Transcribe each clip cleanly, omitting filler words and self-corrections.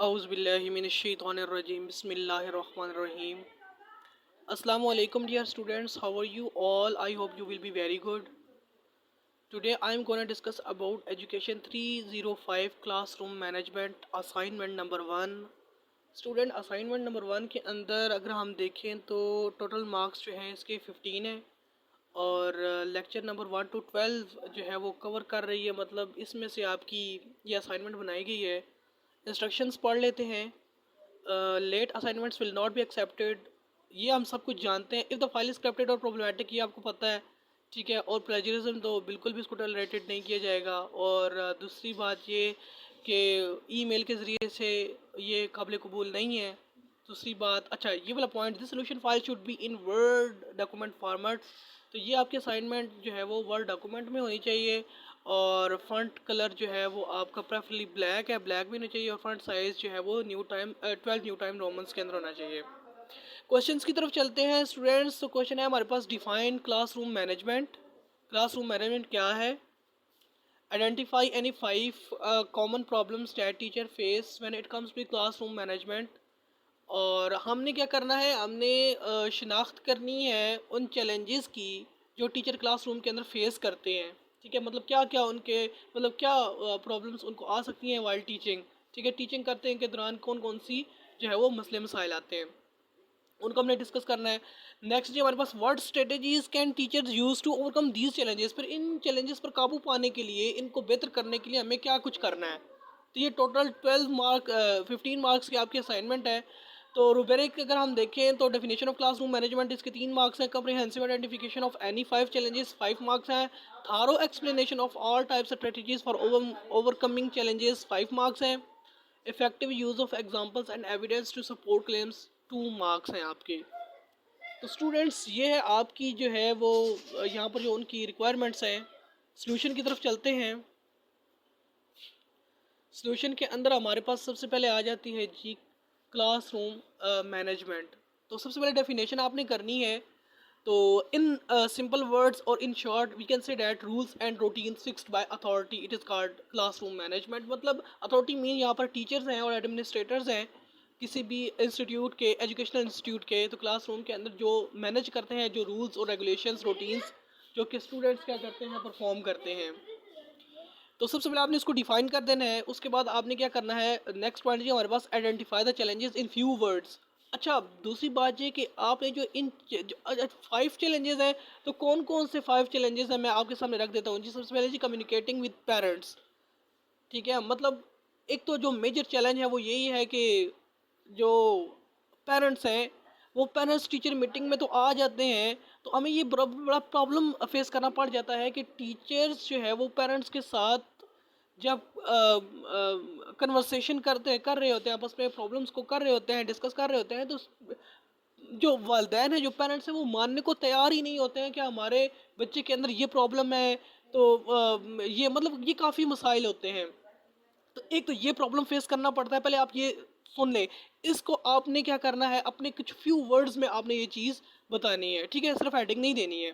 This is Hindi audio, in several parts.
औज़ुबिल्लाहिमिनश्शैतानिर्रजीम बिस्मिल्लाहिर्रहमानिर्रहीम। Assalamu alaikum dear students, how are you all? I hope you will be very good. Today I am going to discuss about education 305 classroom management assignment number 1. Student assignment number 1 के अंदर अगर हम देखें तो टोटल मार्क्स जो हैं इसके 15 हैं और लेक्चर नंबर 1 to 12 जो है वो कवर कर रही है। मतलब इसमें से आपकी ये असाइनमेंट बनाई गई है। इंस्ट्रक्शंस पढ़ लेते हैं। Late assignments will not be accepted, ये हम सब कुछ जानते हैं। If the file is corrupted और प्रॉब्लमेटिक, ये आपको पता है, ठीक है। और प्लेजरिज्म तो बिल्कुल भी इसको टॉलरेटेड नहीं किया जाएगा। और दूसरी बात ये कि ईमेल के ज़रिए से ये काबिल कबूल नहीं है। दूसरी बात, अच्छा ये वाला point, this solution file should be in word document format. तो ये आपकी असाइनमेंट जो है वो वर्ड डॉक्यूमेंट में होनी चाहिए। और फ्रंट कलर जो है वो आपका प्रेफरली ब्लैक है, ब्लैक भी होना चाहिए। और फ्रंट साइज़ जो है वो 12 न्यू टाइम रोमन्स के अंदर होना चाहिए। क्वेश्चंस की तरफ चलते हैं स्टूडेंट्स। तो क्वेश्चन है हमारे पास, define classroom management. Classroom management क्या है? Identify any 5 common problems that teacher face when it comes to classroom management. और हमने क्या करना है, हमने शिनाख्त करनी है उन चैलेंजेस की जो टीचर क्लासरूम के अंदर फेस करते हैं, ठीक है। मतलब क्या क्या उनके, मतलब क्या प्रॉब्लम्स उनको आ सकती हैं वाइल टीचिंग, ठीक है। टीचिंग करते हैं के दौरान कौन कौन सी जो है वो मसले मसाइल आते हैं, उनको हमने डिस्कस करना है। नेक्स्ट जो हमारे पास, what strategies can teachers use to overcome these challenges. फिर इन चैलेंजेस पर काबू पाने के लिए, इनको बेहतर करने के लिए हमें क्या कुछ करना है। तो ये टोटल 15 मार्क्स की आपकी असाइनमेंट है। तो रूब्रिक अगर हम देखें तो डेफिनेशन ऑफ क्लासरूम मैनेजमेंट, इसके 3 मार्क्स हैं। Comprehensive identification of any 5 challenges 5 marks हैं। Thorough explanation of all types of strategies for overcoming challenges 5 marks हैं। Effective use of examples and evidence to support claims 2 marks हैं आपके। तो स्टूडेंट्स ये है आपकी जो है वो यहाँ पर जो उनकी रिक्वायरमेंट्स हैं। सॉल्यूशन की तरफ चलते हैं। सॉल्यूशन के अंदर हमारे पास सबसे पहले आ जाती है जी क्लासरूम मैनेजमेंट। तो सबसे पहले डेफिनेशन आपने करनी है। तो इन सिंपल वर्ड्स और in short we can say that rules and routine fixed by authority, it is called classroom management. मतलब अथॉरिटी मीन यहाँ पर टीचर्स हैं और एडमिनिस्ट्रेटर्स हैं किसी भी इंस्टीट्यूट के, एजुकेशनल इंस्टीट्यूट के। तो क्लासरूम के अंदर जो मैनेज करते हैं, जो रूल्स और रेगुलेशंस, रूटीन्स जो कि स्टूडेंट्स क्या करते हैं, परफॉर्म करते हैं। तो सबसे पहले आपने इसको डिफाइन कर देना है। उसके बाद आपने क्या करना है, नेक्स्ट पॉइंट जी हमारे पास, identify the challenges in few words. अच्छा दूसरी बात ये कि आपने जो इन 5 चैलेंजेस हैं, तो कौन कौन से 5 चैलेंजेस हैं मैं आपके सामने रख देता हूँ जी। सबसे पहले जी कम्युनिकेटिंग विद पेरेंट्स, ठीक है। मतलब एक तो जो मेजर चैलेंज है वो यही है कि जो पेरेंट्स हैं वो पेरेंट्स टीचर मीटिंग में तो आ जाते हैं, तो हमें ये बड़ा प्रॉब्लम फेस करना पड़ जाता है कि टीचर्स जो है वो पेरेंट्स के साथ जब कन्वर्सेशन कर रहे होते हैं, आपस में प्रॉब्लम्स को कर रहे होते हैं, डिस्कस कर रहे होते हैं, तो जो वालिदैन है, जो पेरेंट्स हैं, वो मानने को तैयार ही नहीं होते हैं कि हमारे बच्चे के अंदर ये प्रॉब्लम है। तो ये मतलब ये काफ़ी मसाइल होते हैं। तो एक तो ये प्रॉब्लम फेस करना पड़ता है। पहले आप ये सुन लें, इसको आपने क्या करना है, अपने कुछ फ्यू वर्ड्स में आपने ये चीज़ बतानी है, ठीक है। सिर्फ हेडिंग नहीं देनी है।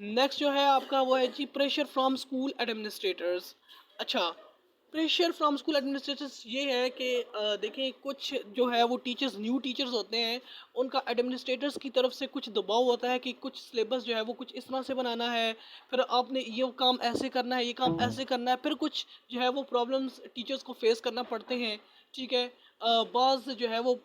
नेक्स्ट जो है आपका वो है जी प्रेशर फ्रॉम स्कूल एडमिनिस्ट्रेटर्स। अच्छा, प्रेशर फ्रॉम स्कूल एडमिनिस्ट्रेटर्स ये है कि देखें कुछ जो है वो टीचर्स, न्यू टीचर्स होते हैं, उनका एडमिनिस्ट्रेटर्स की तरफ से कुछ दबाव होता है कि कुछ सिलेबस जो है वो कुछ इस तरह से बनाना है, फिर आपने ये काम ऐसे करना है, ये काम ऐसे करना है। फिर कुछ जो है वो प्रॉब्लम्स टीचर्स को फेस करना पड़ते हैं, ठीक है। बाज़ जो है वो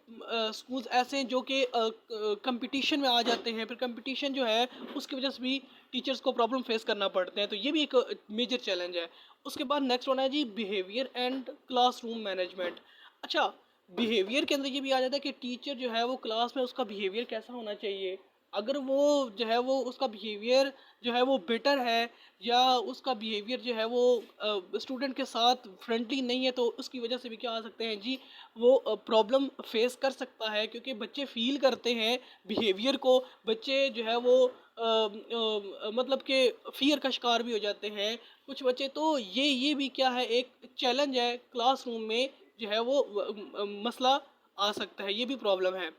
स्कूल्स ऐसे हैं जो कि कंपटीशन में आ जाते हैं, फिर कंपटीशन जो है उसकी वजह से भी टीचर्स को प्रॉब्लम फेस करना पड़ते हैं। तो ये भी एक मेजर चैलेंज है। उसके बाद नेक्स्ट होना है जी बिहेवियर एंड क्लासरूम मैनेजमेंट। अच्छा, बिहेवियर के अंदर ये भी आ जाता है कि टीचर जो है वो क्लास में उसका बिहेवियर कैसा होना चाहिए। अगर वो जो है वो उसका बिहेवियर जो है वो बेटर है, या उसका बिहेवियर जो है वो स्टूडेंट के साथ फ्रेंडली नहीं है, तो उसकी वजह से भी क्या आ सकते हैं जी, वो प्रॉब्लम फेस कर सकता है। क्योंकि बच्चे फील करते हैं बिहेवियर को, बच्चे जो है वो मतलब कि फियर का शिकार भी हो जाते हैं कुछ बच्चे। तो ये भी क्या है, एक चैलेंज है क्लासरूम में, जो है वो मसला आ सकता है, ये भी प्रॉब्लम है।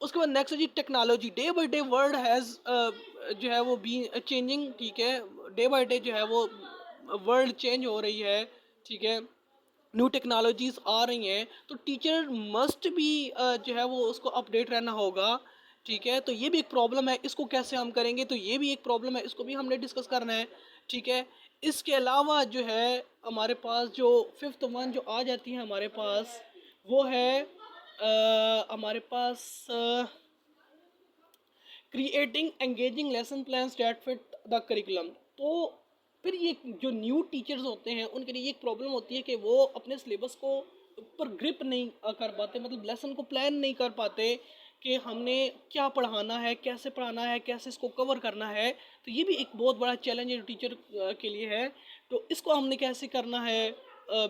उसके बाद नेक्स्ट है जी technology. Day by day world has जो है वो बी चेंजिंग, ठीक है। डे बाई डे जो है वो वर्ल्ड चेंज हो रही है, ठीक है। न्यू टेक्नोलॉजीज आ रही हैं, तो टीचर मस्ट भी जो है वो उसको अपडेट रहना होगा। ठीक है, तो ये भी एक प्रॉब्लम है, इसको कैसे हम करेंगे, तो ये भी एक प्रॉब्लम है, इसको भी हमने डिस्कस करना है। ठीक है, इसके अलावा जो है हमारे पास जो फिफ्थ वन जो आ जाती है हमारे पास, वो है हमारे पास creating engaging lesson plans that fit the curriculum. तो फिर ये जो न्यू टीचर्स होते हैं उनके लिए एक प्रॉब्लम होती है कि वो अपने सिलेबस को ऊपर ग्रिप नहीं कर पाते, मतलब लेसन को प्लान नहीं कर पाते कि हमने क्या पढ़ाना है, कैसे पढ़ाना है, कैसे इसको कवर करना है। तो ये भी एक बहुत बड़ा चैलेंज है जो टीचर के लिए है। तो इसको हमने कैसे करना है,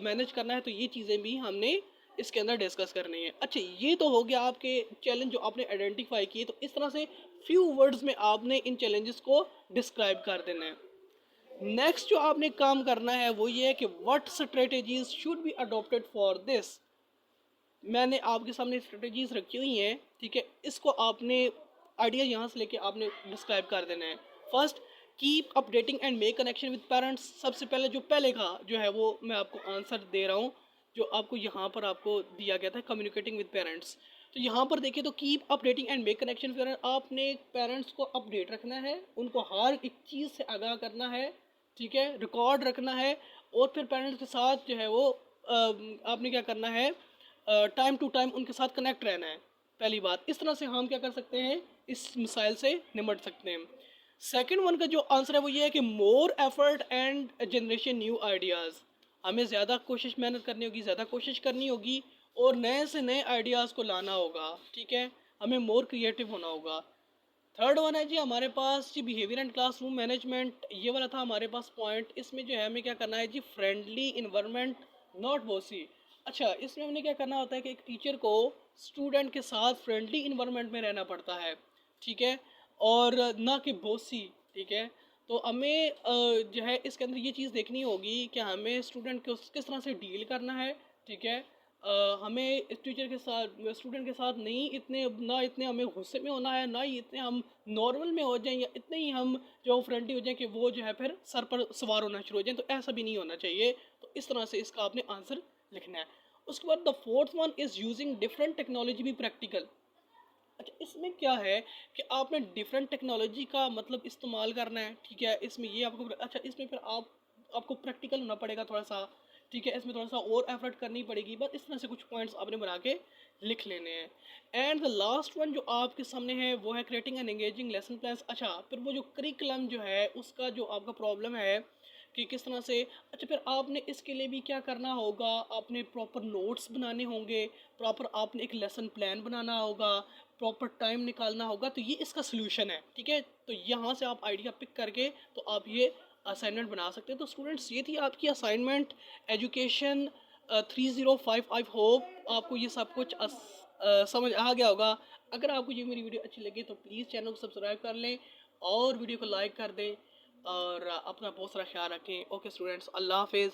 मैनेज करना है, तो ये चीज़ें भी हमने इसके अंदर डिस्कस करनी है। अच्छा, ये तो हो गया आपके चैलेंज जो आपने आइडेंटिफाई किए। तो इस तरह से फ्यू वर्ड्स में आपने इन चैलेंजेस को डिस्क्राइब कर देना है। नेक्स्ट जो आपने काम करना है वो ये है कि what strategies should be adopted for this. मैंने आपके सामने स्ट्रेटेजीज रखी हुई हैं। ठीक है, इसको आपने आइडिया यहाँ से लेके आपने डिस्क्राइब कर देना है। First, keep updating and make connection with parents. सबसे पहले जो पहले का जो है वो मैं आपको आंसर दे रहा हूँ, जो आपको यहाँ पर आपको दिया गया था, कम्युनिकेटिंग विद पेरेंट्स। तो यहाँ पर देखिए, तो keep updating and make connection with, आपने पेरेंट्स को अपडेट रखना है, उनको हर एक चीज़ से आगाह करना है। ठीक है, रिकॉर्ड रखना है, और फिर पेरेंट्स के साथ जो है वो आपने क्या करना है, टाइम टू टाइम उनके साथ कनेक्ट रहना है। पहली बात, इस तरह से हम क्या कर सकते हैं, इस मिसाइल से निपट सकते हैं। सेकंड वन का जो आंसर है वो ये है कि more effort and generation new ideas. हमें ज़्यादा कोशिश मेहनत करनी होगी, ज़्यादा कोशिश करनी होगी, और नए से नए आइडियाज़ को लाना होगा। ठीक है, हमें मोर क्रिएटिव होना होगा। थर्ड वन है जी हमारे पास जी बिहेवियर एंड क्लासरूम मैनेजमेंट, ये वाला था हमारे पास पॉइंट। इसमें जो है हमें क्या करना है जी, फ्रेंडली इन्वायरमेंट नॉट बॉसी। अच्छा, इसमें हमने क्या करना होता है कि एक टीचर को स्टूडेंट के साथ फ्रेंडली इन्वायरमेंट में रहना पड़ता है। ठीक है, और ना कि बॉसी। ठीक है, तो हमें जो है इसके अंदर ये चीज़ देखनी होगी कि हमें स्टूडेंट को किस तरह से डील करना है। ठीक है, हमें इस टीचर के साथ, स्टूडेंट के साथ नहीं इतने, ना इतने हमें गुस्से में होना है, ना ही इतने हम नॉर्मल में हो जाएं, या इतने ही हम जो फ्रेंडली हो जाएं कि वो जो है फिर सर पर सवार होना शुरू हो जाए। तो ऐसा भी नहीं होना चाहिए। तो इस तरह से इसका आपने आंसर लिखना है। उसके बाद the fourth one is using different technology भी प्रैक्टिकल। अच्छा, इसमें क्या है कि आपने डिफरेंट टेक्नोलॉजी का मतलब इस्तेमाल करना है। ठीक है, इसमें ये आपको, अच्छा इसमें फिर आपको प्रैक्टिकल होना पड़ेगा थोड़ा सा। ठीक है, इसमें थोड़ा सा और एफर्ट करनी पड़ेगी। बस इस तरह से कुछ पॉइंट्स आपने बना के लिख लेने हैं। एंड द लास्ट वन जो आपके सामने है वो है creating an engaging lesson plans. अच्छा, फिर वो जो करिकुलम जो है उसका जो आपका प्रॉब्लम है कि किस तरह से, अच्छा फिर आपने इसके लिए भी क्या करना होगा, आपने प्रॉपर नोट्स बनाने होंगे, प्रॉपर आपने एक लेसन प्लान बनाना होगा, प्रॉपर टाइम निकालना होगा। तो ये इसका सोल्यूशन है। ठीक है, तो यहाँ से आप आइडिया पिक करके तो आप ये असाइनमेंट बना सकते हैं। तो स्टूडेंट्स, ये थी आपकी असाइनमेंट एजुकेशन 305। आई होप आपको ये सब कुछ समझ आ गया होगा। अगर आपको ये मेरी वीडियो अच्छी लगी तो प्लीज़ चैनल को सब्सक्राइब कर लें और वीडियो को लाइक कर दें, और अपना बहुत सारा ख्याल रखें। ओके स्टूडेंट्स, अल्लाह हाफिज़।